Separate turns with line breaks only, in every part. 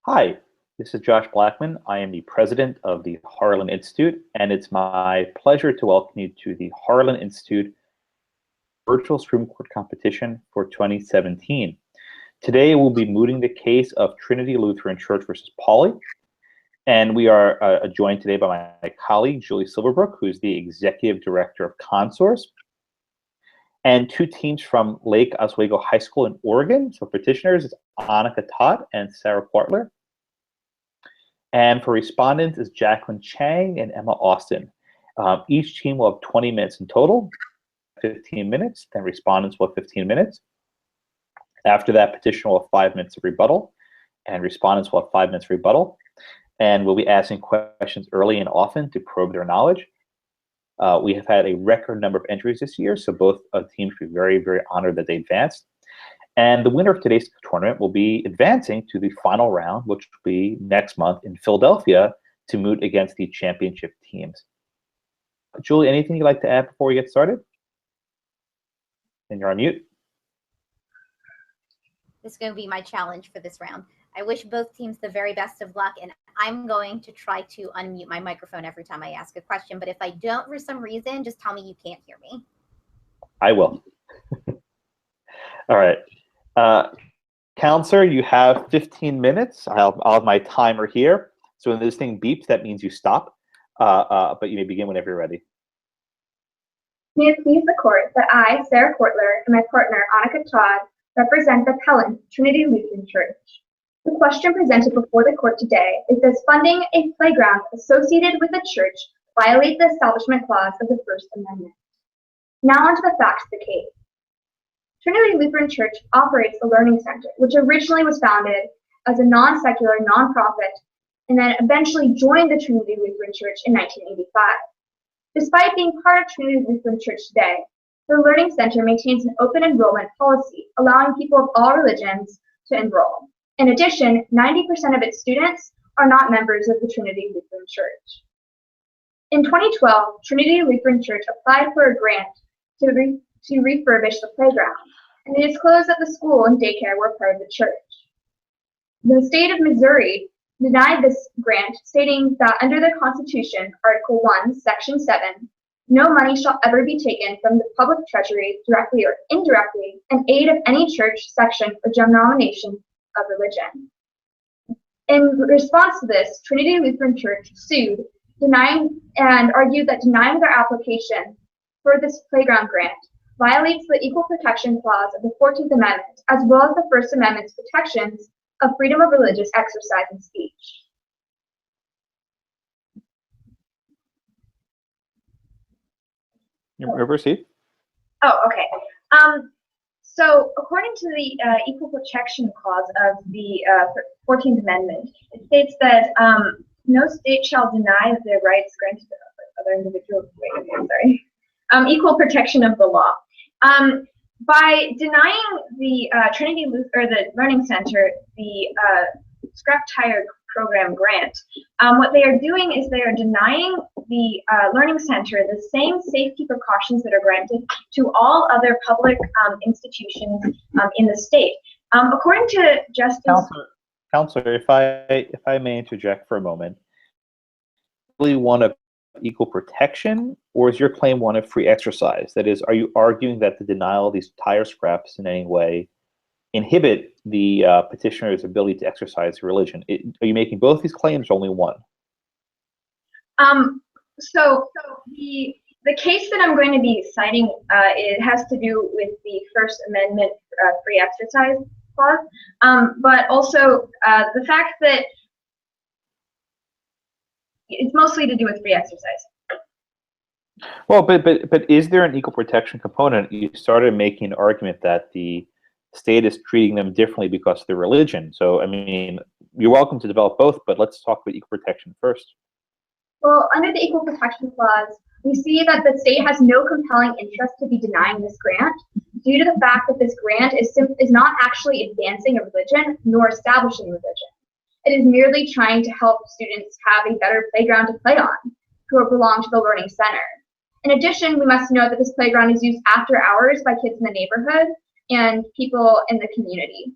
Hi, this is Josh Blackman. I am the president of the Harlan Institute, and it's my pleasure to welcome you to the Harlan Institute Virtual Supreme Court Competition for 2017. Today, we'll be mooting the case of Trinity Lutheran Church versus Pauley, and we are joined today by my colleague, Julie Silverbrook, who's the executive director of ConSource, and two teams from Lake Oswego High School in Oregon. So petitioners is Anika Todt and Sarah Kwartler. And for respondents is Jacklin, Chang, and Emma Austin. Each team will have 20 minutes in total, 15 minutes, then respondents will have 15 minutes. After that, petitioner will have 5 minutes of rebuttal, and respondents will have 5 minutes of rebuttal. And we'll be asking questions early and often to probe their knowledge. We have had a record number of entries this year, so both teams will be very, very honored that they advanced. And the winner of today's tournament will be advancing to the final round, which will be next month in Philadelphia to moot against the championship teams. Julie, anything you'd like to add before we get started? And you're on mute.
This is going to be my challenge for this round. I wish both teams the very best of luck, and I'm going to try to unmute my microphone every time I ask a question, but if I don't for some reason, just tell me you can't hear me.
I will. All right. Counselor, you have 15 minutes. I'll have my timer here. So when this thing beeps, that means you stop, but you may begin whenever you're ready.
May it please the court that I, Sarah Kwartler, and my partner, Anika Todt, represent the appellant, Trinity Lutheran Church. The question presented before the court today is, does funding a playground associated with a church violate the Establishment Clause of the First Amendment? Now onto the facts of the case. Trinity Lutheran Church operates a learning center, which originally was founded as a non-secular nonprofit and then eventually joined the Trinity Lutheran Church in 1985. Despite being part of Trinity Lutheran Church today, the Learning Center maintains an open enrollment policy, allowing people of all religions to enroll. In addition, 90% of its students are not members of the Trinity Lutheran Church. In 2012, Trinity Lutheran Church applied for a grant to refurbish the playground, and it is closed that the school and daycare were part of the church. The state of Missouri denied this grant, stating that under the Constitution, Article 1, Section 7, no money shall ever be taken from the public treasury, directly or indirectly, in aid of any church, section, or denomination of religion. In response to this, Trinity Lutheran Church sued, denying and argued that denying their application for this playground grant violates the Equal Protection Clause of the 14th Amendment, as well as the First Amendment's protections of freedom of religious exercise and speech.
Proceed.
Oh, okay. So according to the Equal Protection Clause of the 14th Amendment, it states that no state shall deny the rights granted to other individuals. Wait, I'm sorry. Equal protection of the law. By denying the Trinity Lutheran, or the Learning Center, the scrap tire program grant, what they are doing is they are denying the Learning Center the same safety precautions that are granted to all other public institutions in the state. According to Justice
Counselor, if I may interject for a moment, really one of equal protection, or is your claim one of free exercise? That is, are you arguing that the denial of these tire scraps in any way inhibit the petitioner's ability to exercise religion? Are you making both these claims or only one?
So the case that I'm going to be citing, it has to do with the First Amendment free exercise clause, but also the fact that it's mostly to do with free exercise.
Well, but is there an equal protection component? You started making an argument that the state is treating them differently because of their religion. So, I mean, you're welcome to develop both, but let's talk about equal protection first.
Well, under the Equal Protection Clause, we see that the state has no compelling interest to be denying this grant due to the fact that this grant is not actually advancing a religion nor establishing religion. It is merely trying to help students have a better playground to play on who belong to the Learning Center. In addition, we must note that this playground is used after hours by kids in the neighborhood and people in the community.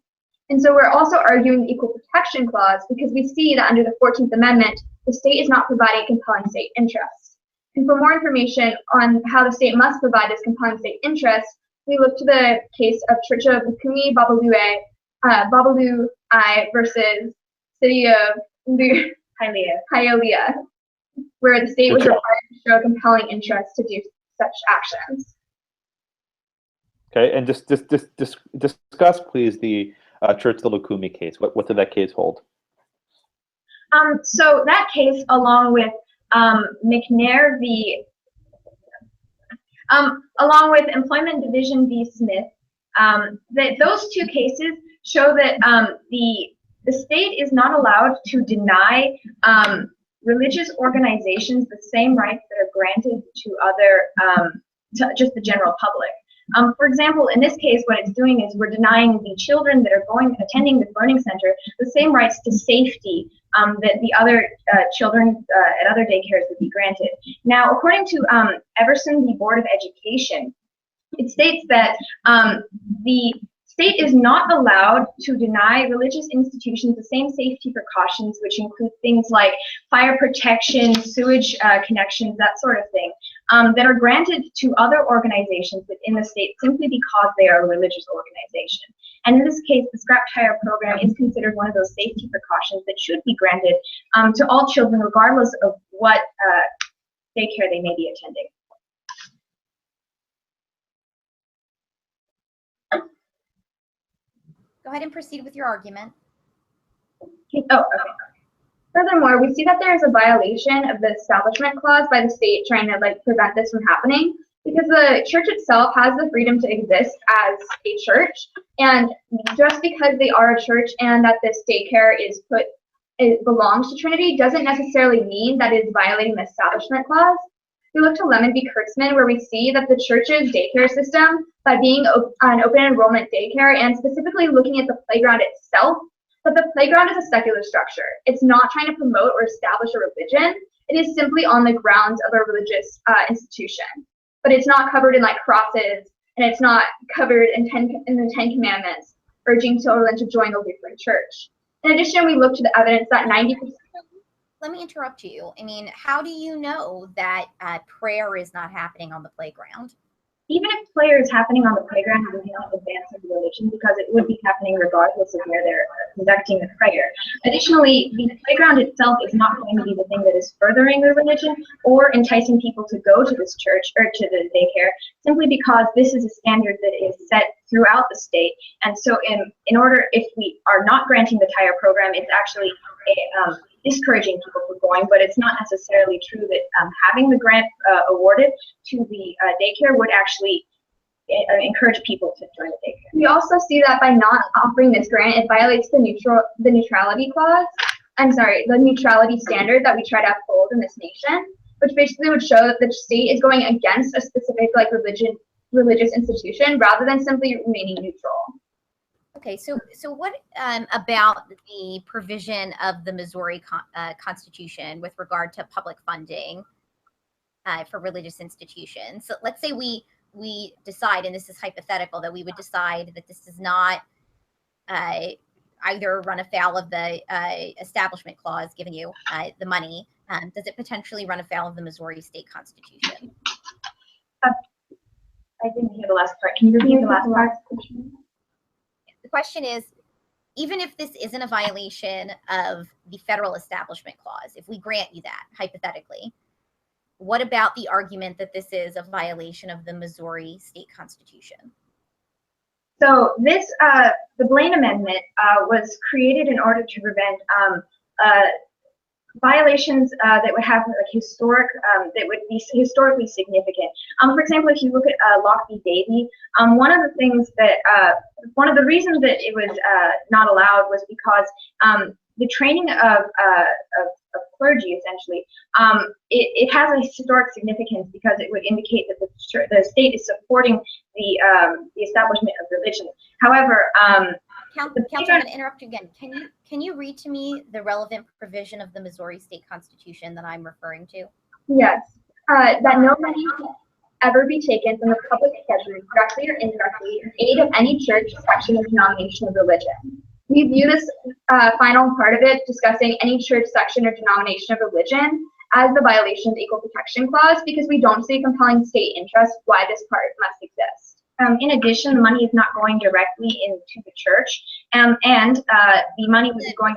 And so we're also arguing the Equal Protection Clause because we see that under the 14th Amendment, the state is not providing compelling state interest. And for more information on how the state must provide this compelling state interest, we look to the case of Church of Lukumi Babalu I versus City of Hialeah, where the state was required to show compelling interest to do such actions.
Okay, and just discuss, please, the Church of the Lukumi case. What did that case hold?
So that case, along with McNair v. Along with Employment Division v. Smith, those two cases show that the state is not allowed to deny religious organizations the same rights that are granted to other, to just the general public. For example, in this case, what it's doing is we're denying the children that are attending this learning center the same rights to safety that the other children at other daycares would be granted. Now, according to Everson, the Board of Education, it states that the state is not allowed to deny religious institutions the same safety precautions, which include things like fire protection, sewage connections, that sort of thing, that are granted to other organizations within the state simply because they are a religious organization. And in this case, the scrap tire program is considered one of those safety precautions that should be granted to all children, regardless of what daycare they may be attending.
Go ahead and proceed with your argument.
Oh, okay. Furthermore, we see that there is a violation of the Establishment Clause by the state trying to prevent this from happening, because the church itself has the freedom to exist as a church, and just because they are a church and that this daycare it belongs to Trinity doesn't necessarily mean that it's violating the Establishment Clause. We look to Lemon v. Kurtzman, where we see that the church's daycare system, by being an open enrollment daycare and specifically looking at the playground itself, but the playground is a secular structure. It's not trying to promote or establish a religion. It is simply on the grounds of a religious institution. But it's not covered in crosses, and it's not covered in the Ten Commandments, urging children to join the Lutheran Church. In addition, we look to the evidence that 90%.
Let me interrupt you. I mean, how do you know that prayer is not happening on the playground?
Even if prayer is happening on the playground, it is not advancing religion because it would be happening regardless of where they're conducting the prayer. Additionally, the playground itself is not going to be the thing that is furthering their religion or enticing people to go to this church or to the daycare, simply because this is a standard that is set throughout the state. And so in order, if we are not granting the tire program, it's actually discouraging people from going, but it's not necessarily true that having the grant awarded to the daycare would actually encourage people to join the daycare. We also see that by not offering this grant, it violates the neutrality clause. The neutrality standard that we try to uphold in this nation, which basically would show that the state is going against a specific religious institution rather than simply remaining neutral.
Okay, so what about the provision of the Missouri Constitution with regard to public funding for religious institutions? So let's say we decide, and this is hypothetical, that we would decide that this does not either run afoul of the Establishment Clause giving you the money. Does it potentially run afoul of the Missouri State Constitution?
I didn't hear the last part. Can you repeat the last part?
The question is, even if this isn't a violation of the Federal Establishment Clause, if we grant you that, hypothetically, what about the argument that this is a violation of the Missouri State Constitution?
So this, the Blaine Amendment was created in order to prevent violations that would have that would be historically significant. For example, if you look at Locke v. Davie, one of the reasons that it was not allowed was because the training of clergy, essentially, it has a historic significance because it would indicate that the state is supporting the establishment of religion. However,
Counsel, I'm going to interrupt you again. Can you read to me the relevant provision of the Missouri State Constitution that I'm referring to?
Yes, that no money can ever be taken from the public treasury, directly or indirectly, in aid of any church, section, or denomination of religion. We view this final part of it, discussing any church, section, or denomination of religion, as the violation of the Equal Protection Clause, because we don't see a compelling state interest why this part must exist. In addition, the money is not going directly into the church, and the money was going.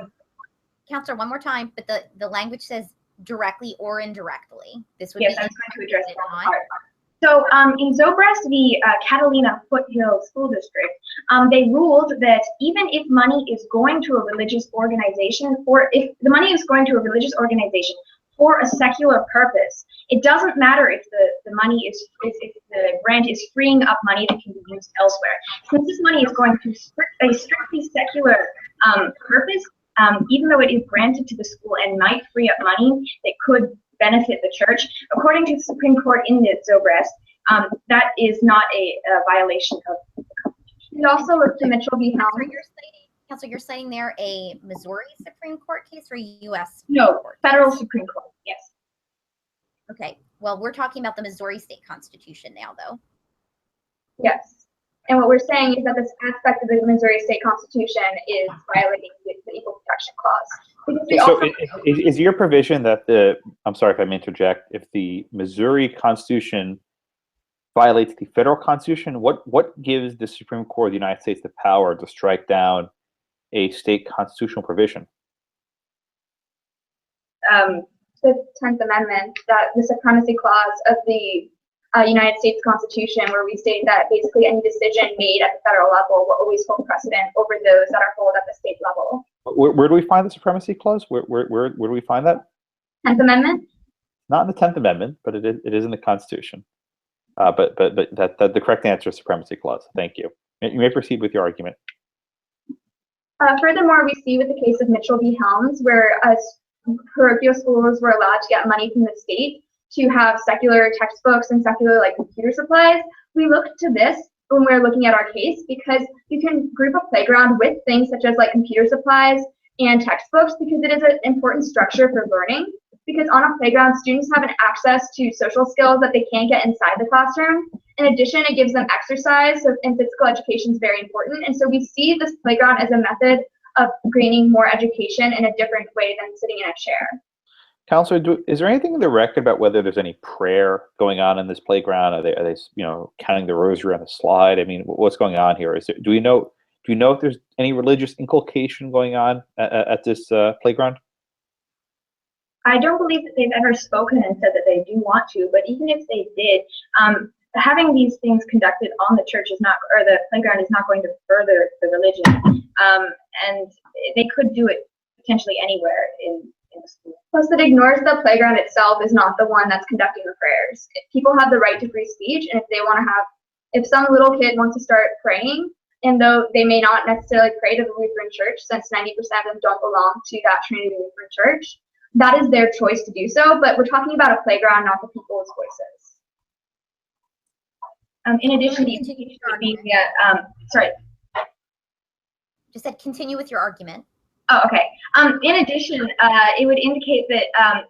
Counselor, one more time, but the language says directly or indirectly. This would
yes,
be
I was going to address that part. So in Zobrist, the Catalina Foothill School District, they ruled that even if money is going to a religious organization, or if the money is going to a religious organization for a secular purpose, it doesn't matter if the money is, if the grant is freeing up money that can be used elsewhere. Since this money is going to a strictly secular purpose, even though it is granted to the school and might free up money that could benefit the church, according to the Supreme Court in the Zobrist, that is not a violation of the Constitution. We also look to Mitchell v. Helms.
Counselor, you're citing there a Missouri Supreme Court case or a U.S.
No,
Court
federal
case?
Supreme Court, yes.
Okay, well, we're talking about the Missouri State Constitution now, though.
Yes. And what we're saying is that this aspect of the Missouri State Constitution is violating the Equal Protection Clause.
So is your provision that I'm sorry if I may interject, if the Missouri Constitution violates the federal Constitution, what gives the Supreme Court of the United States the power to strike down a state constitutional provision?
The 10th Amendment, that the supremacy clause of the United States Constitution, where we state that basically any decision made at the federal level will always hold precedent over those that are held at the state level.
Where do we find the supremacy clause? Where do we find that?
10th Amendment?
Not in the 10th Amendment, but it is in the Constitution. But that the correct answer is supremacy clause. Thank you. You may proceed with your argument.
Furthermore, we see with the case of Mitchell v. Helms, where parochial schools were allowed to get money from the state to have secular textbooks and secular computer supplies. We look to this when we're looking at our case because you can group a playground with things such as computer supplies and textbooks because it is an important structure for learning. Because on a playground, students have an access to social skills that they can't get inside the classroom. In addition, it gives them exercise, and physical education is very important. And so we see this playground as a method of gaining more education in a different way than sitting in a chair.
Counselor, is there anything in the record about whether there's any prayer going on in this playground? Are they counting the rosary on the slide? I mean, what's going on here? Do you know if there's any religious inculcation going on at this playground?
I don't believe that they've ever spoken and said that they do want to, but even if they did, having these things conducted on the church is not, or the playground is not going to further the religion. And they could do it potentially anywhere in the school. Plus, it ignores the playground itself is not the one that's conducting the prayers. People have the right to free speech, and if they want to if some little kid wants to start praying, and though they may not necessarily pray to the Lutheran Church, since 90% of them don't belong to that Trinity Lutheran Church, that is their choice to do so, but we're talking about a playground, not the people's voices. In addition, sorry.
Just said continue with your argument.
Oh, okay. In addition, it would indicate that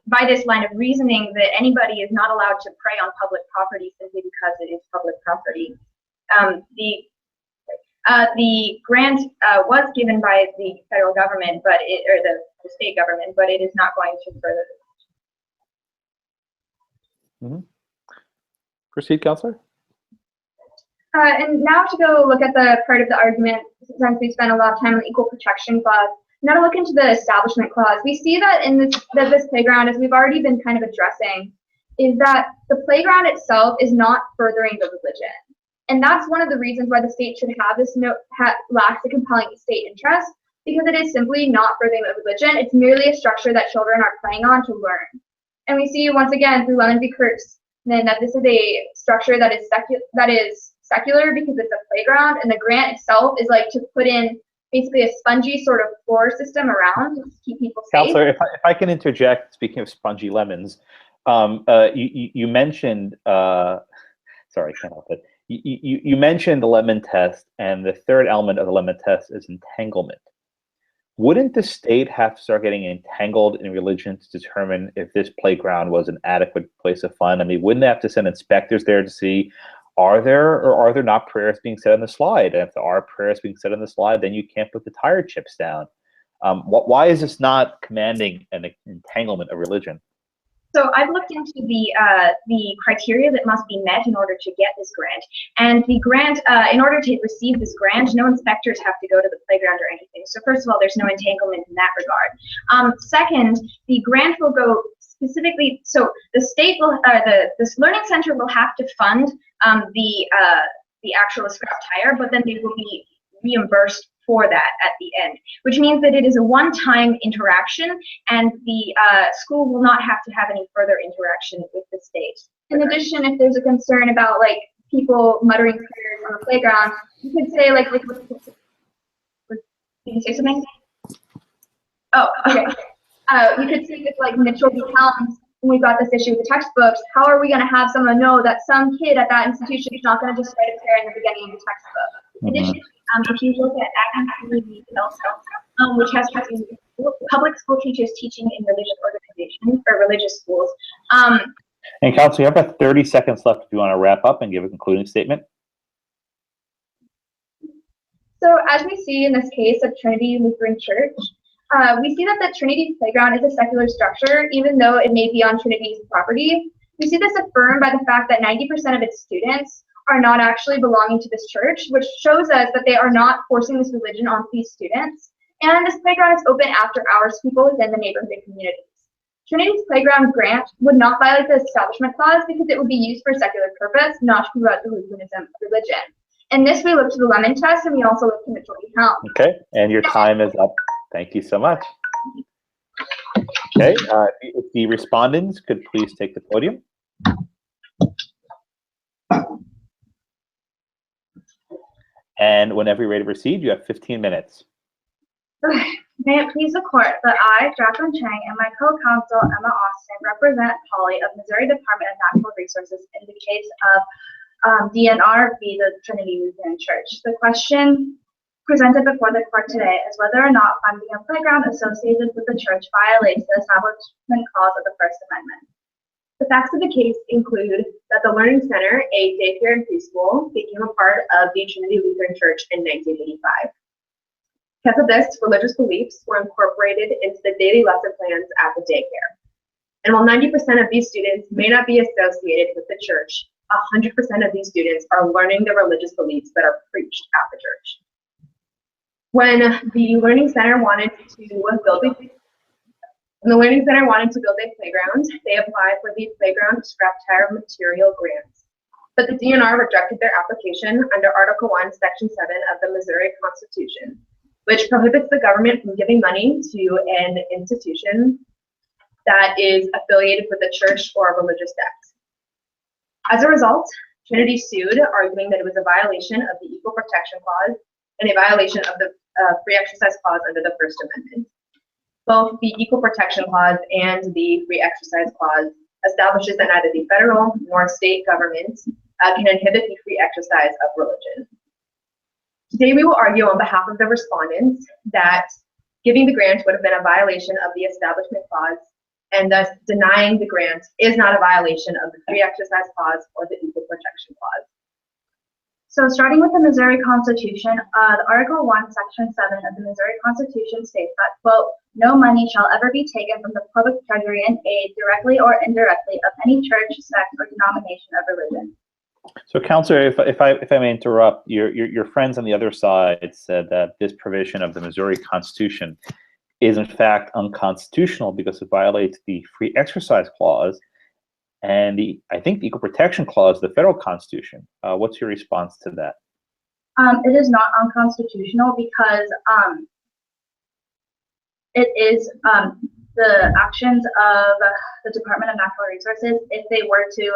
by this line of reasoning that anybody is not allowed to prey on public property simply because it is public property. The grant was given by the federal government, but or the state government, but it is not going to further.
Proceed, Counselor.
And now to go look at the part of the argument, since we spent a lot of time on the Equal Protection Clause, now to look into the Establishment Clause. We see that in this playground, as we've already been kind of addressing, is that the playground itself is not furthering the religion. And that's one of the reasons why the state should have this lacks a compelling state interest, because it is simply not furthering the religion. It's merely a structure that children are playing on to learn. And we see once again through Lemon v. Kurtzman that this is a structure that is secular because it's a playground, and the grant itself is to put in basically a spongy sort of floor system around to keep people safe.
Counselor, if I can interject, speaking of spongy lemons, you mentioned, sorry, I can't help it. You mentioned the lemon test, and the third element of the lemon test is entanglement. Wouldn't the state have to start getting entangled in religion to determine if this playground was an adequate place of fun? I mean, wouldn't they have to send inspectors there to see, are there or are there not prayers being said on the slide? And if there are prayers being said on the slide, then you can't put the tire chips down. Why is this not commanding an entanglement of religion?
So I've looked into the criteria that must be met in order to get this grant. And the grant, in order to receive this grant, no inspectors have to go to the playground or anything. So first of all, there's no entanglement in that regard. Second, the grant will go specifically, so the state will, this learning center will have to fund the actual scrap tire, but then they will be reimbursed for that at the end, which means that it is a one-time interaction, and the school will not have to have any further interaction with the state. In addition, if there's a concern about like people muttering prayers on the playground, you could say like, did you say something? Oh, okay. You could say with like Mitchell v. Helms, when we got this issue with the textbooks, how are we going to have someone know that some kid at that institution is not going to just write a prayer in the beginning of the textbook? In addition, if you look at which has public school teachers teaching in religious organizations or religious schools.
And Council, you have about 30 seconds left if you want to wrap up and give a concluding statement.
So as we see in this case of Trinity Lutheran Church, we see that the Trinity Playground is a secular structure, even though it may be on Trinity's property. We see this affirmed by the fact that 90% of its students are not actually belonging to this church, which shows us that they are not forcing this religion on these students. And this playground is open after hours to people within the neighborhood communities. Trinity's playground grant would not violate the Establishment Clause because it would be used for a secular purpose, not to promote the Lutheranism of religion. In this, we look to the Lemon Test, and we also look to Mitchell v. Helms.
Okay, and your time is up. Thank you so much. Okay, if the respondents could please take the podium. And whenever you're ready to proceed, you have 15 minutes.
May it please the court that I, Jacklin Chang, and my co-counsel, Emma Austin, represent Polly of Missouri Department of Natural Resources in the case of DNR v. the Trinity Lutheran Church. The question presented before the court today is whether or not funding a playground associated with the church violates the Establishment Clause of the First Amendment. The facts of the case include that the Learning Center, a daycare and preschool, became a part of the Trinity Lutheran Church in 1985. Because of this, religious beliefs were incorporated into the daily lesson plans at the daycare. And while 90% of these students may not be associated with the church, 100% of these students are learning the religious beliefs that are preached at the church. When the Learning Center wanted to build a playground, they applied for the playground scrap tire material grants. But the DNR rejected their application under Article 1, Section 7 of the Missouri Constitution, which prohibits the government from giving money to an institution that is affiliated with a church or a religious sect. As a result, Trinity sued, arguing that it was a violation of the Equal Protection Clause and a violation of the Free Exercise Clause under the First Amendment. Both the Equal Protection Clause and the Free Exercise Clause establishes that neither the federal nor state governments can inhibit the free exercise of religion. Today we will argue on behalf of the respondents that giving the grant would have been a violation of the Establishment Clause, and thus denying the grant is not a violation of the Free Exercise Clause or the Equal Protection Clause. So starting with the Missouri Constitution, the Article 1, Section 7 of the Missouri Constitution states that, quote, no money shall ever be taken from the public treasury in aid, directly or indirectly, of any church, sect, or denomination of religion.
So, Counselor, if I may interrupt, your friends on the other side said that this provision of the Missouri Constitution is in fact unconstitutional because it violates the Free Exercise Clause and I think the Equal Protection Clause of the federal Constitution. What's your response to that?
It is not unconstitutional because it is the actions of the Department of Natural Resources. If they were to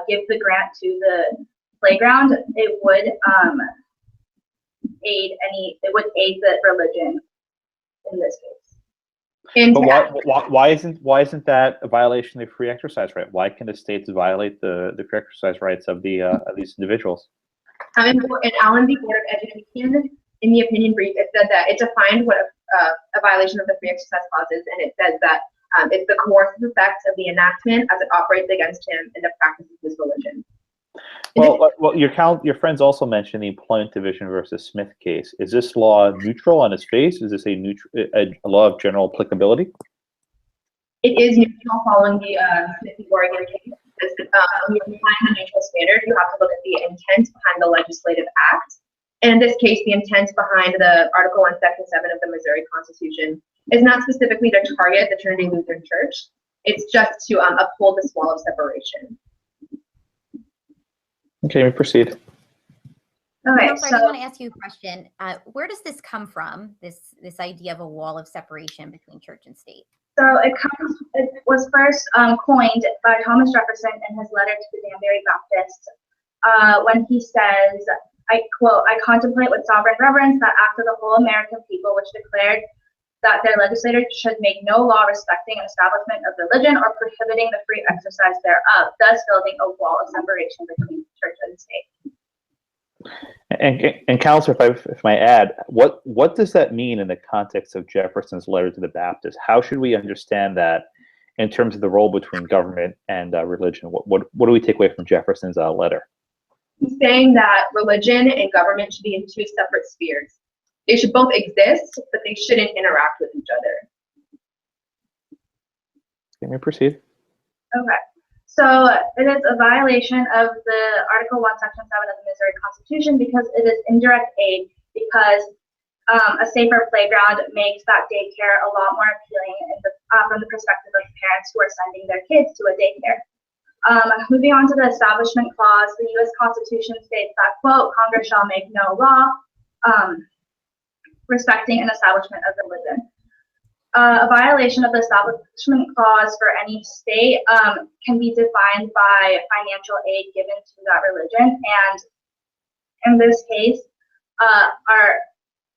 give the grant to the playground, it would aid the religion in this case.
But why isn't that a violation of the free exercise right? Why can the states violate the free exercise rights of these individuals?
In Allen v. Board of Education, in the opinion brief, it said that it defined what a violation of the free exercise clause is, and it says that it's the coercive effects of the enactment as it operates against him in the practice of his religion.
Well, your friends also mentioned the Employment Division versus Smith case. Is this law neutral on its face? Is this a law of general applicability?
It is neutral following the Smith v. Oregon case. When you define the neutral standard, you have to look at the intent behind the legislative act. And in this case, the intent behind the Article 1, Section 7 of the Missouri Constitution is not specifically to target the Trinity Lutheran Church. It's just to uphold this wall of separation.
Okay, we proceed.
Okay,
I do want to ask you a question. Where does this come from? This idea of a wall of separation between church and state?
So it was first coined by Thomas Jefferson in his letter to the Danbury Baptists, when he says, I quote, "I contemplate with sovereign reverence that act of the whole American people, which declared that their legislators should make no law respecting an establishment of religion or prohibiting the free exercise thereof, thus building a wall of separation between church and state."
And Counselor, if I add, what does that mean in the context of Jefferson's letter to the Baptists? How should we understand that in terms of the role between government and religion? What do we take away from Jefferson's letter?
He's saying that religion and government should be in two separate spheres. They should both exist, but they shouldn't interact with each other.
Can we proceed?
Okay. So it is a violation of the Article 1, Section 7 of the Missouri Constitution because it is indirect aid, because a safer playground makes that daycare a lot more appealing from the perspective of parents who are sending their kids to a daycare. Moving on to the Establishment Clause, the U.S. Constitution states that, quote, "Congress shall make no law respecting an establishment of religion." A violation of the Establishment Clause for any state can be defined by financial aid given to that religion. And in this case, our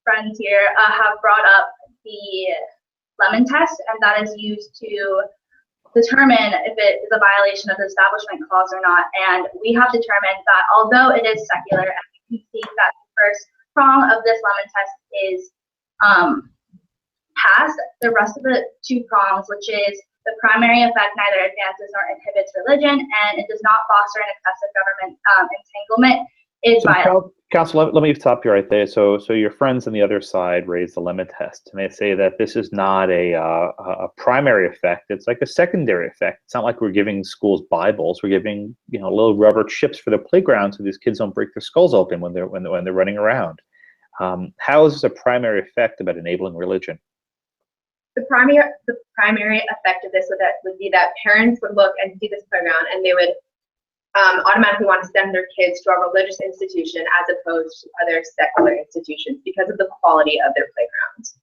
friends here have brought up the Lemon Test, and that is used to determine if it is a violation of the Establishment Clause or not. And we have determined that although it is secular, and we can see that the first prong of this Lemon Test is passed, the rest of the two prongs, which is the primary effect neither advances nor inhibits religion, and it does not foster an excessive government entanglement, is violent.
Counsel, let me stop you right there. So your friends on the other side raise the Lemon Test, and they say that this is not a primary effect; it's like a secondary effect. It's not like we're giving schools Bibles; we're giving little rubber chips for the playground, so these kids don't break their skulls open when they're running around. How is this a primary effect about enabling religion?
The primary effect of this would be that parents would look and see this playground and they would automatically want to send their kids to a religious institution as opposed to other secular institutions because of the quality of their playgrounds.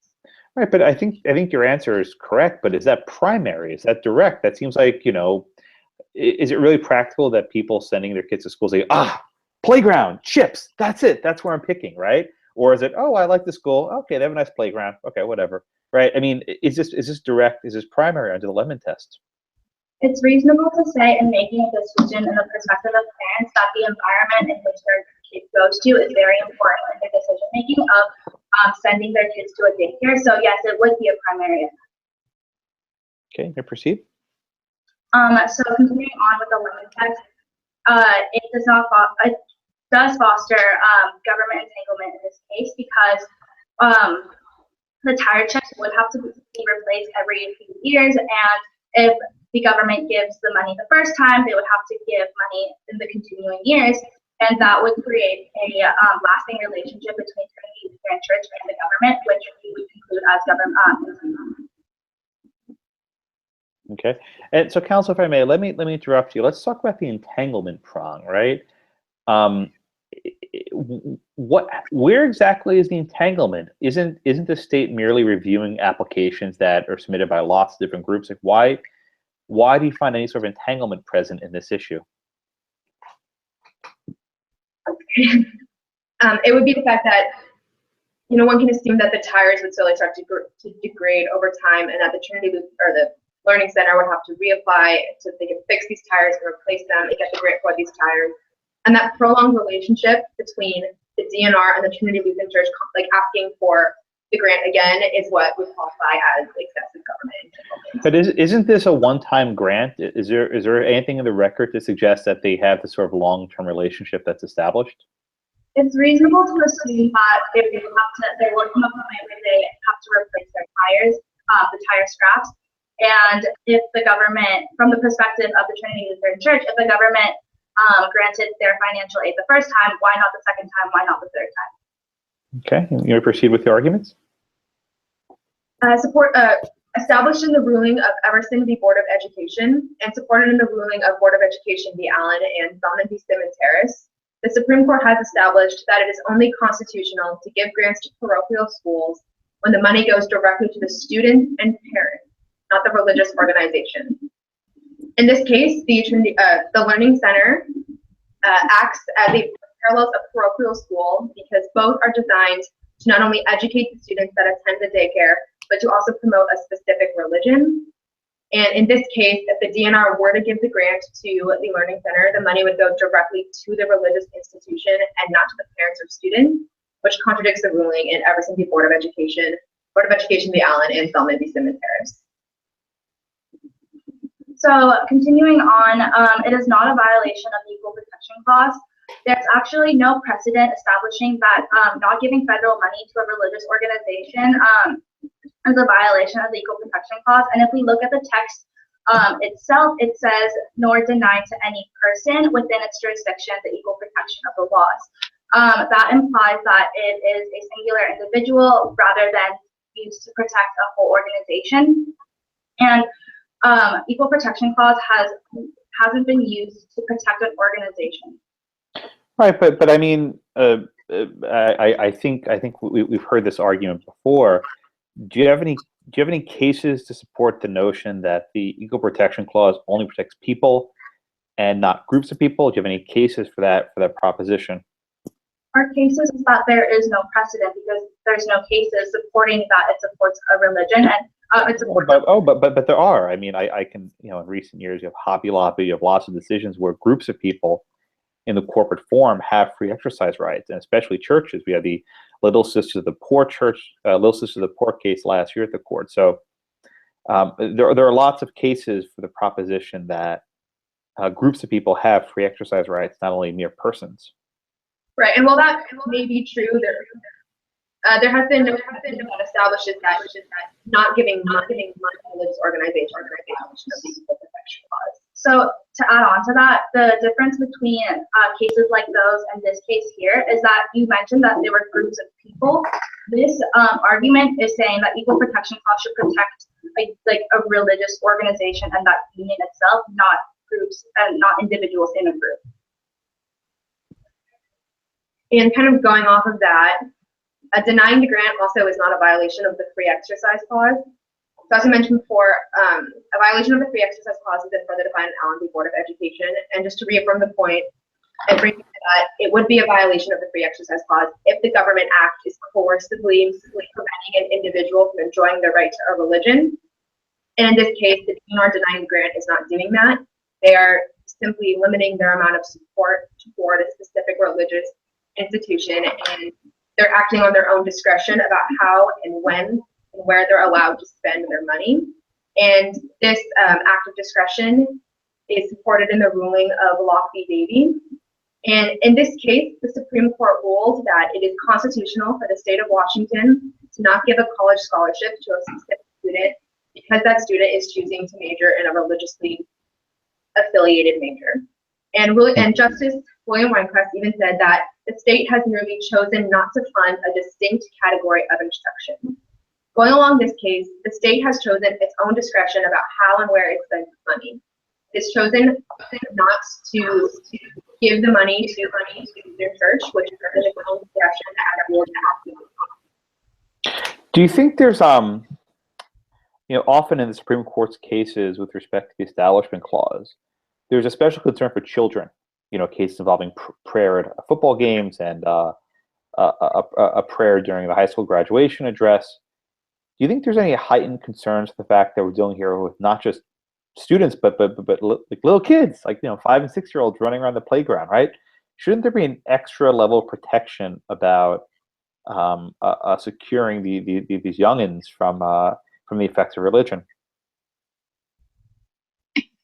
Right, but I think your answer is correct. But is that primary? Is that direct? That seems like, is it really practical that people sending their kids to school say, playground, chips, that's it, that's where I'm picking, right? Or is it, oh, I like the school, okay, they have a nice playground, okay, whatever, right? I mean, is this direct? Is this primary under the Lemon Test?
It's reasonable to say in making a decision in the perspective of parents that the environment in which their kid goes to is very important in the decision making of sending their kids to a daycare. So yes, it would be a primary effect.
Okay, you proceed.
So continuing on with the Lemon Test, it does foster government entanglement in this case because the tire checks would have to be replaced every few years, and if the government gives the money the first time, they would have to give money in the continuing years, and that would create a lasting relationship between Trinity Lutheran Church and the government, which we would conclude as government.
Okay, and so, Counsel, if I may, let me interrupt you. Let's talk about the entanglement prong, right? Where exactly is the entanglement? Isn't the state merely reviewing applications that are submitted by lots of different groups? Like, why do you find any sort of entanglement present in this issue?
It would be the fact that one can assume that the tires would slowly start to degrade over time, and that the Trinity or the Learning Center would have to reapply so they can fix these tires and replace them and get the grant for these tires. And that prolonged relationship between the DNR and the Trinity Lutheran Church, like asking for the grant again is what would qualify as excessive government entanglement.
But isn't this a one-time grant? Is there anything in the record to suggest that they have this sort of long-term relationship that's established?
It's reasonable to assume that there will come a point where they have to replace their tires, the tire scraps. And if the government, from the perspective of the Trinity Lutheran Church, if the government granted their financial aid the first time, why not the second time? Why not the third time?
Okay, you may proceed with your arguments.
Established in the ruling of Everson v. Board of Education and supported in the ruling of Board of Education v. Allen and Zelman v. Simmons Harris, the Supreme Court has established that it is only constitutional to give grants to parochial schools when the money goes directly to the student and parent, not the religious organization. In this case, the Learning Center acts as a parallels of parochial school because both are designed to not only educate the students that attend the daycare, but to also promote a specific religion. And in this case, if the DNR were to give the grant to the Learning Center, the money would go directly to the religious institution and not to the parents or students, which contradicts the ruling in Everson v. Board of Education v. Allen, and Zelman v. Simmons Harris.
So continuing on, it is not a violation of the Equal Protection Clause. There's actually no precedent establishing that not giving federal money to a religious organization is a violation of the Equal Protection Clause. And if we look at the text itself, it says, nor denied to any person within its jurisdiction the equal protection of the laws. That implies that it is a singular individual rather than used to protect a whole organization. And Equal Protection Clause hasn't been used to protect an organization.
Right, but I mean, I think we've heard this argument before. Do you have any cases to support the notion that the Equal Protection Clause only protects people and not groups of people? Do you have any cases for that proposition?
Our cases is that there is no precedent because there's no cases supporting that it supports a religion, and it supports.
But there are. I mean, I can, in recent years you have Hobby Lobby, you have lots of decisions where groups of people in the corporate form have free exercise rights, and especially churches. We had the Little Sisters of the Poor Little Sisters of the Poor case last year at the court. So there are lots of cases for the proposition that groups of people have free exercise rights, not only mere persons.
Right, and while that may be true, there has been no precedent that establishes that not giving money to religious organizations is a violation of the Equal Protection Clause.
So to add on to that, the difference between cases like those and this case here is that you mentioned that there were groups of people. This argument is saying that Equal Protection Clause should protect a religious organization and that union itself, not groups and not individuals in a group.
And kind of going off of that, denying the grant also is not a violation of the Free Exercise Clause. So as I mentioned before, a violation of the Free Exercise Clause has been further defined in Allen v. Board of Education. And just to reaffirm the point, and bring that it would be a violation of the Free Exercise Clause if the government act is coercively preventing an individual from enjoying their right to a religion. And in this case, the DNR denying the grant is not doing that. They are simply limiting their amount of support toward a specific religious institution, and they're acting on their own discretion about how and when and where they're allowed to spend their money. And this act of discretion is supported in the ruling of Locke v. Davey. And in this case, the Supreme Court ruled that it is constitutional for the state of Washington to not give a college scholarship to a specific student because that student is choosing to major in a religiously affiliated major. And Justice William Rehnquist even said that the state has merely chosen not to fund a distinct category of instruction. Going along this case, the state has chosen its own discretion about how and where it spends money. It's chosen not to give the money to their church, which is its own discretion as a board.
Do you think there's often in the Supreme Court's cases with respect to the Establishment Clause, there's a special concern for children, cases involving prayer at football games and a prayer during the high school graduation address. Do you think there's any heightened concerns with the fact that we're dealing here with not just students, but like little kids, like 5- and 6-year-olds running around the playground, right? Shouldn't there be an extra level of protection about securing these youngins from the effects of religion?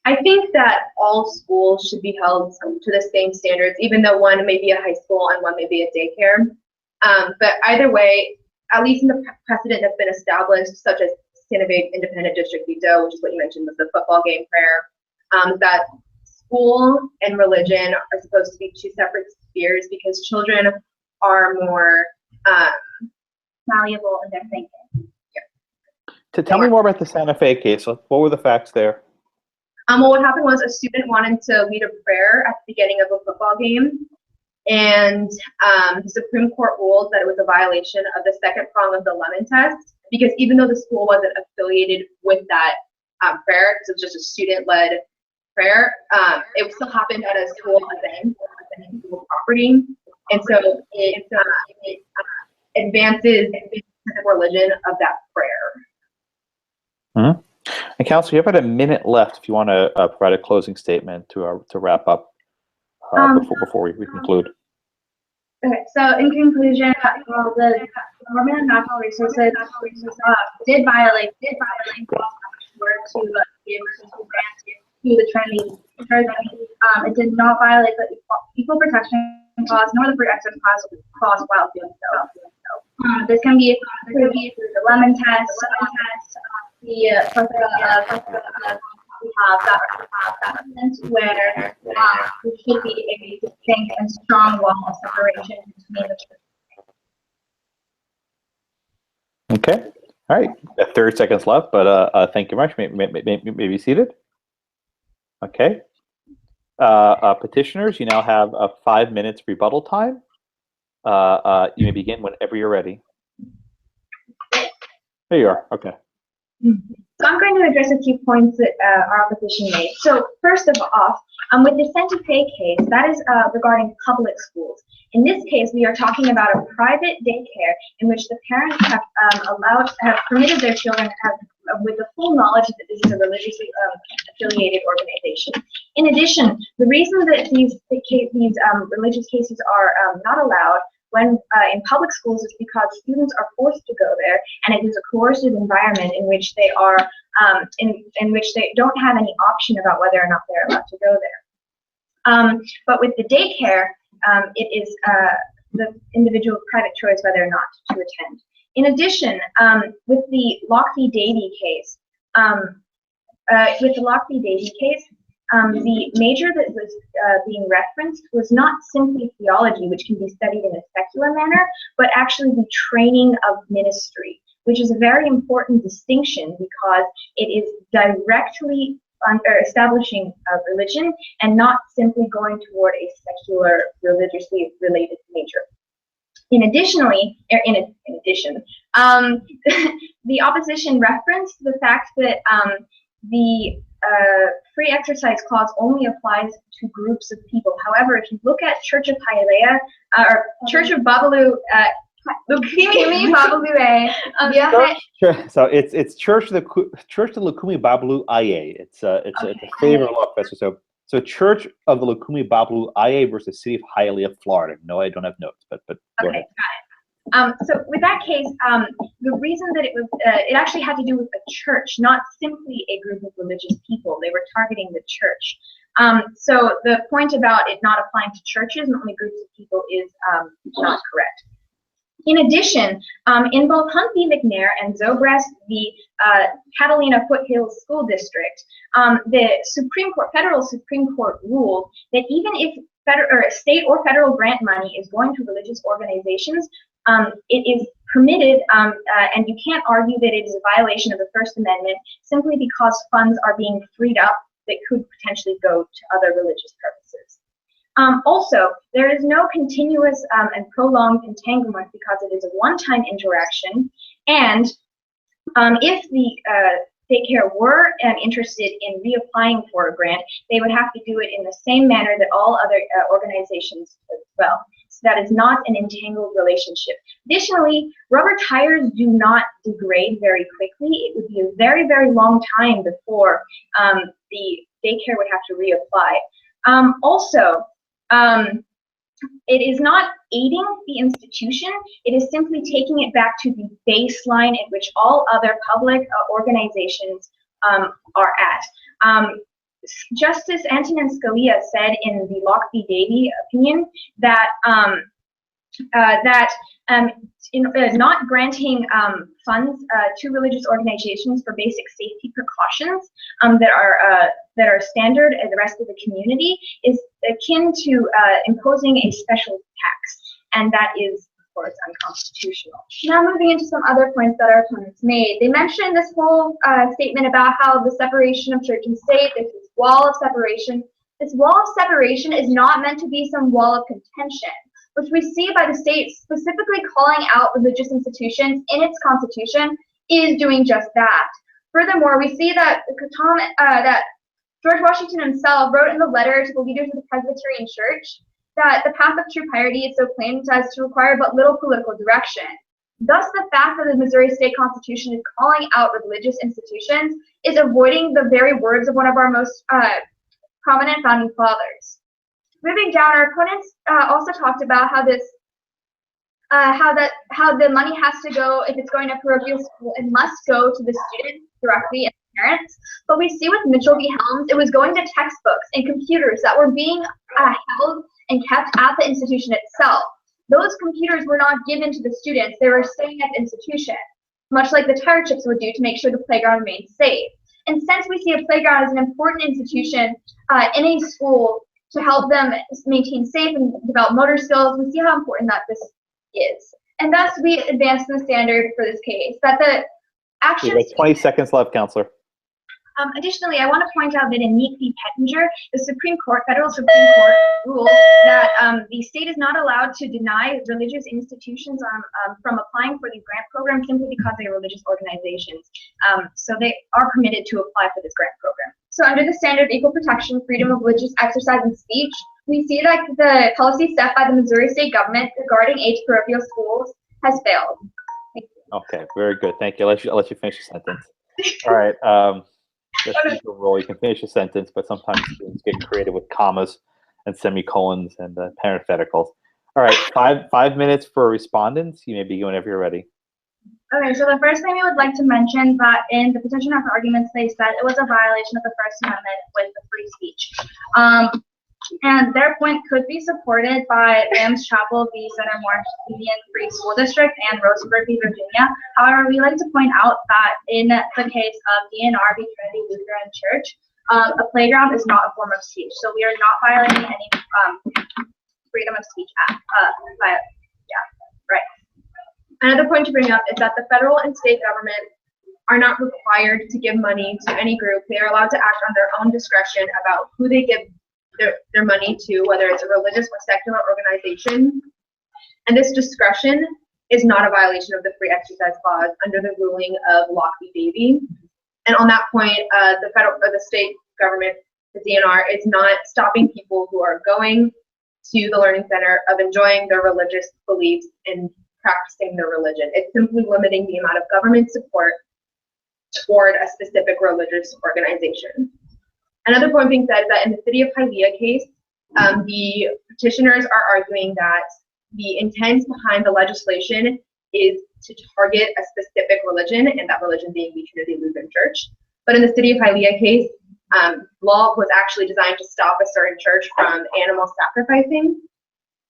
I think that all schools should be held to the same standards, even though one may be a high school and one may be a daycare. But either way, at least in the precedent that's been established, such as Semifinals Independent District Veto, which is what you mentioned with the football game prayer, that school and religion are supposed to be two separate spheres because children are more
malleable in their thinking.
To tell me more about the Santa Fe case, what were the facts there?
Well, what happened was a student wanted to lead a prayer at the beginning of a football game, and the Supreme Court ruled that it was a violation of the second prong of the Lemon Test, because even though the school wasn't affiliated with that prayer, because it was just a student-led prayer, it still happened at a school event, on school property, and so it advances the religion of that prayer.
Mm-hmm. And Council, you have about a minute left if you want to provide a closing statement to wrap up before we conclude.
Okay, so in conclusion, the Department of Natural Resources did violate were to give grant to the Trinity. It did not violate the Equal Protection Clause nor the Free Access Clause while doing so. This can be through the Lemon Test, the we have that evidence where we should be a distinct and strong wall of separation between the two.
Okay. All right. 30 seconds left, but thank you very much. May be seated. Okay. Petitioners, you now have 5 minutes rebuttal time. You may begin whenever you're ready. There you are. Okay.
So I'm going to address a few points that our opposition made. So first of all, with the Santa Fe case, that is regarding public schools. In this case, we are talking about a private daycare in which the parents have permitted their children to have, with the full knowledge that this is a religiously affiliated organization. In addition, the reason that these religious cases are not allowed when in public schools is because students are forced to go there, and it is a coercive environment in which they are in which they don't have any option about whether or not they're allowed to go there. But with the daycare, it is the individual private choice whether or not to attend. In addition, with the Lockheed Davy case, the major that was being referenced was not simply theology, which can be studied in a secular manner, but actually the training of ministry, which is a very important distinction because it is directly establishing a religion and not simply going toward a secular, religiously related major. In addition, the opposition referenced the fact that the free exercise clause only applies to groups of people. However, if you look at Church of Hialeah or Church of Babalu, Lukumi Babalu,
so it's Church of Lukumi Babalu IA. It's a favorite law professor. So Church of the Lukumi Babalu IA versus City of Hialeah, Florida. No, I don't have notes, but go ahead.
Got it. So with that case, the reason that it was, it actually had to do with a church, not simply a group of religious people. They were targeting the church. So the point about it not applying to churches and only groups of people is not correct. In addition, in both Hunt v. McNair and Zobrist v. Catalina Foothills School District, the federal Supreme Court ruled that even if state or federal grant money is going to religious organizations, it is permitted, and you can't argue that it is a violation of the First Amendment simply because funds are being freed up that could potentially go to other religious purposes. Also, there is no continuous and prolonged entanglement because it is a one-time interaction, and if the daycare were interested in reapplying for a grant, they would have to do it in the same manner that all other organizations as well. So that is not an entangled relationship. Additionally, rubber tires do not degrade very quickly. It would be a very, very long time before the daycare would have to reapply. Also, it is not aiding the institution, it is simply taking it back to the baseline at which all other public organizations are at. Justice Antonin Scalia said in the Locke v. Davey opinion that not granting funds to religious organizations for basic safety precautions that are standard in the rest of the community is akin to imposing a special tax, and that is, of course, unconstitutional. Now, moving into some other points that our opponents made, they mentioned this whole statement about how the separation of church and state, this wall of separation. This wall of separation is not meant to be some wall of contention, which we see by the state specifically calling out religious institutions in its constitution is doing just that. Furthermore, we see that that George Washington himself wrote in the letter to the leaders of the Presbyterian Church that the path of true piety is so plain as to require but little political direction. Thus, the fact that the Missouri State Constitution is calling out religious institutions is avoiding the very words of one of our most prominent founding fathers. Moving down, our opponents also talked about how this, how the money has to go, if it's going to parochial school, it must go to the students directly and parents. But we see with Mitchell v. Helms, it was going to textbooks and computers that were being held and kept at the institution itself. Those computers were not given to the students, they were staying at the institution, much like the tire chips would do to make sure the playground remained safe. And since we see a playground as an important institution in a school to help them maintain safe and develop motor skills, we see how important that this is. And thus we advance the standard for this case, that the actions—
We have 20 seconds left, Counselor.
Additionally, I want to point out that in Meek v. Pettinger, the Federal Supreme Court ruled that the state is not allowed to deny religious institutions from applying for the grant program simply because they are religious organizations. So they are permitted to apply for this grant program. So under the standard of equal protection, freedom of religious exercise and speech, we see that the policy set by the Missouri state government regarding aid to parochial schools has failed. Thank you.
Okay, very good. Thank you. I'll let you finish your sentence. All right. That's the rule. You can finish a sentence, but sometimes students get creative with commas and semicolons and parentheticals. All right, 5 minutes for respondents. You may begin whenever you're ready.
Okay, so the first thing we would like to mention that in the petition after arguments, they said it was a violation of the First Amendment with the free speech. And their point could be supported by Rams Chapel v. Centermore Union Free School District and Roseburg v. Virginia. However, we like to point out that in the case of DNR v. Trinity Lutheran Church, a playground is not a form of speech. So we are not violating any freedom of speech act.
Another point to bring up is that the federal and state government are not required to give money to any group. They are allowed to act on their own discretion about who they give their money to, whether it's a religious or secular organization. And this discretion is not a violation of the Free Exercise Clause under the ruling of Locke v. Davey. And on that point, the federal or the state government, the DNR, is not stopping people who are going to the Learning Center of enjoying their religious beliefs and practicing their religion. It's simply limiting the amount of government support toward a specific religious organization. Another point being said is that in the City of Hialeah case, the petitioners are arguing that the intent behind the legislation is to target a specific religion, and that religion being the Trinity Lutheran Church. But in the City of Hialeah case, law was actually designed to stop a certain church from animal sacrificing.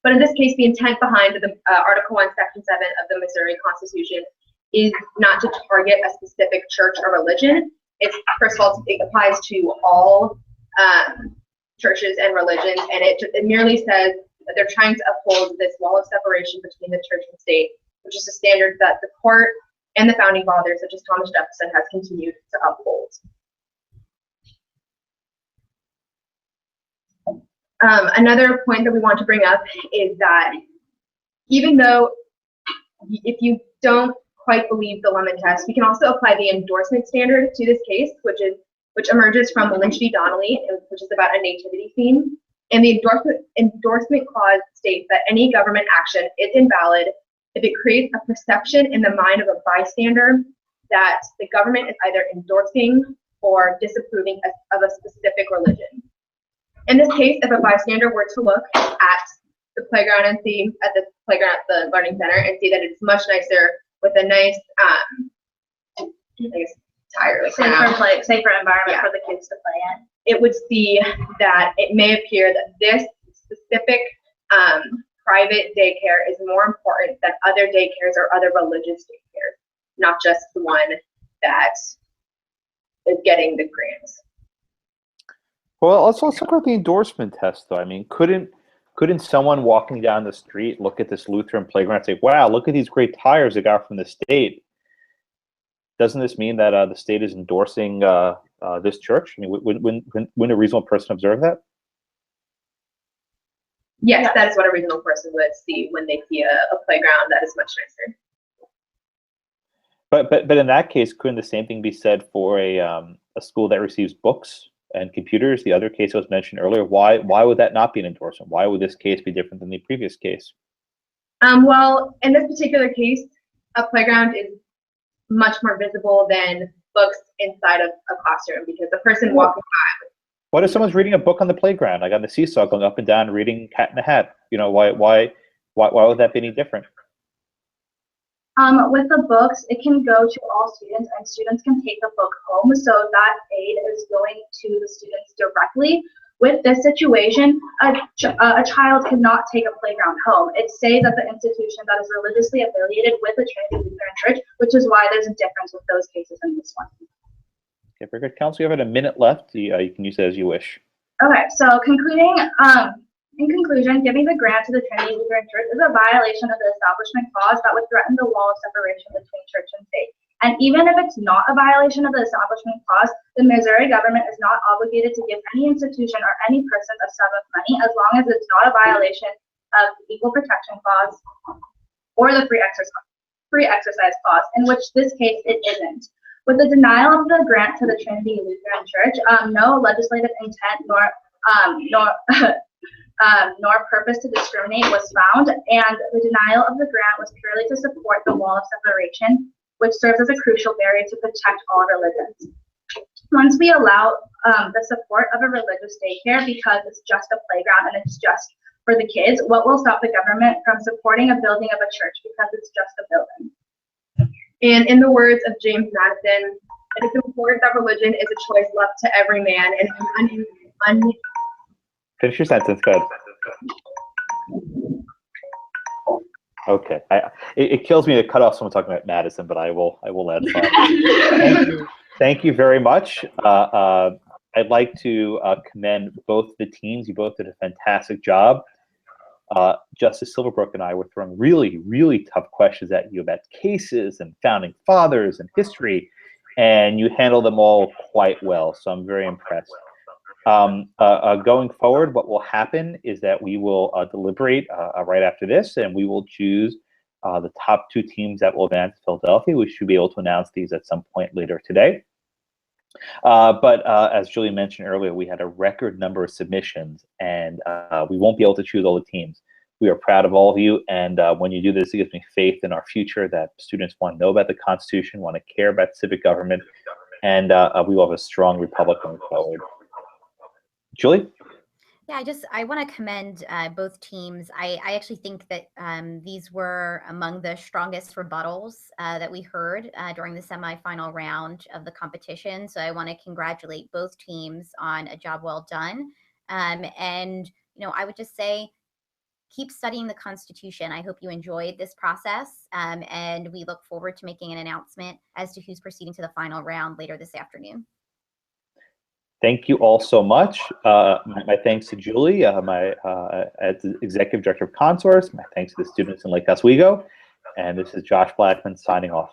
But in this case, the intent behind the Article 1, Section 7 of the Missouri Constitution is not to target a specific church or religion. It's, first of all, it applies to all churches and religions, and it merely says that they're trying to uphold this wall of separation between the church and state, which is a standard that the court and the founding fathers, such as Thomas Jefferson, has continued to uphold. Another point that we want to bring up is that even though if you don't quite believe the Lemon Test, we can also apply the endorsement standard to this case, which emerges from Lynch v. Donnelly, which is about a nativity scene. And the endorsement clause states that any government action is invalid if it creates a perception in the mind of a bystander that the government is either endorsing or disapproving of a specific religion. In this case, if a bystander were to look at the playground and see at the playground at the learning center and see that it's much nicer with a nice, I guess, tire like
safer environment
Yeah.
for the kids to play in.
it would see that it may appear that this specific private daycare is more important than other daycares or other religious daycares, not just the one that is getting the grants.
Well, let's also look at the endorsement test, though. I mean, couldn't someone walking down the street look at this Lutheran playground and say, "Wow, look at these great tires they got from the state"? Doesn't this mean that the state is endorsing this church? I mean, wouldn't a reasonable person observe that?
Yes, that is what a reasonable person would see when they see a playground that is much nicer.
But in that case, couldn't the same thing be said for a school that receives books and computers? The other case I was mentioned earlier. Why would that not be an endorsement? Why would this case be different than the previous case?
Well, in this particular case, a playground is much more visible than books inside of a classroom because the person walking by.
What if someone's reading a book on the playground, like on the seesaw, going up and down, reading Cat in the Hat? You know, why would that be any different?
With the books, it can go to all students, and students can take the book home, so that aid is going to the students directly. With this situation, a child cannot take a playground home. It stays at the institution that is religiously affiliated with the Trinity Lutheran Church, which is why there's a difference with those cases and this one.
Okay, very good. Council, you have a minute left. You can use it as you wish.
Okay, so concluding, in conclusion, giving the grant to the Trinity Lutheran Church is a violation of the Establishment Clause that would threaten the wall of separation between church and state. And even if it's not a violation of the Establishment Clause, the Missouri government is not obligated to give any institution or any person a sum of money as long as it's not a violation of the Equal Protection Clause or the Free Exercise Clause, in which this case it isn't. With the denial of the grant to the Trinity Lutheran Church, no legislative intent nor purpose to discriminate was found, and the denial of the grant was purely to support the wall of separation, which serves as a crucial barrier to protect all religions. Once we allow the support of a religious daycare because it's just a playground and it's just for the kids, what will stop the government from supporting a building of a church because it's just a building?
And in the words of James Madison, it is important that religion is a choice left to every man and
Finish your sentence, go ahead. Okay, it kills me to cut off someone talking about Madison, but I will let it. Thank you very much. I'd like to commend both the teams. You both did a fantastic job. Justice Silverbrook and I were throwing really tough questions at you about cases and founding fathers and history, and you handled them all quite well. So I'm very impressed. Going forward, what will happen is that we will deliberate right after this, and we will choose the top 2 teams that will advance to Philadelphia. We should be able to announce these at some point later today. But as Julie mentioned earlier, we had a record number of submissions, and we won't be able to choose all the teams. We are proud of all of you, and when you do this, it gives me faith in our future that students want to know about the Constitution, want to care about civic government, and we will have a strong republic going forward. Julie?
Yeah, I want to commend both teams. I actually think that these were among the strongest rebuttals that we heard during the semifinal round of the competition. So I want to congratulate both teams on a job well done. And, you know, I would just say, keep studying the Constitution. I hope you enjoyed this process. And we look forward to making an announcement as to who's proceeding to the final round later this afternoon.
Thank you all so much. My thanks to Julie, as the Executive Director of ConSource. My thanks to the students in Lake Oswego. And this is Josh Blackman signing off.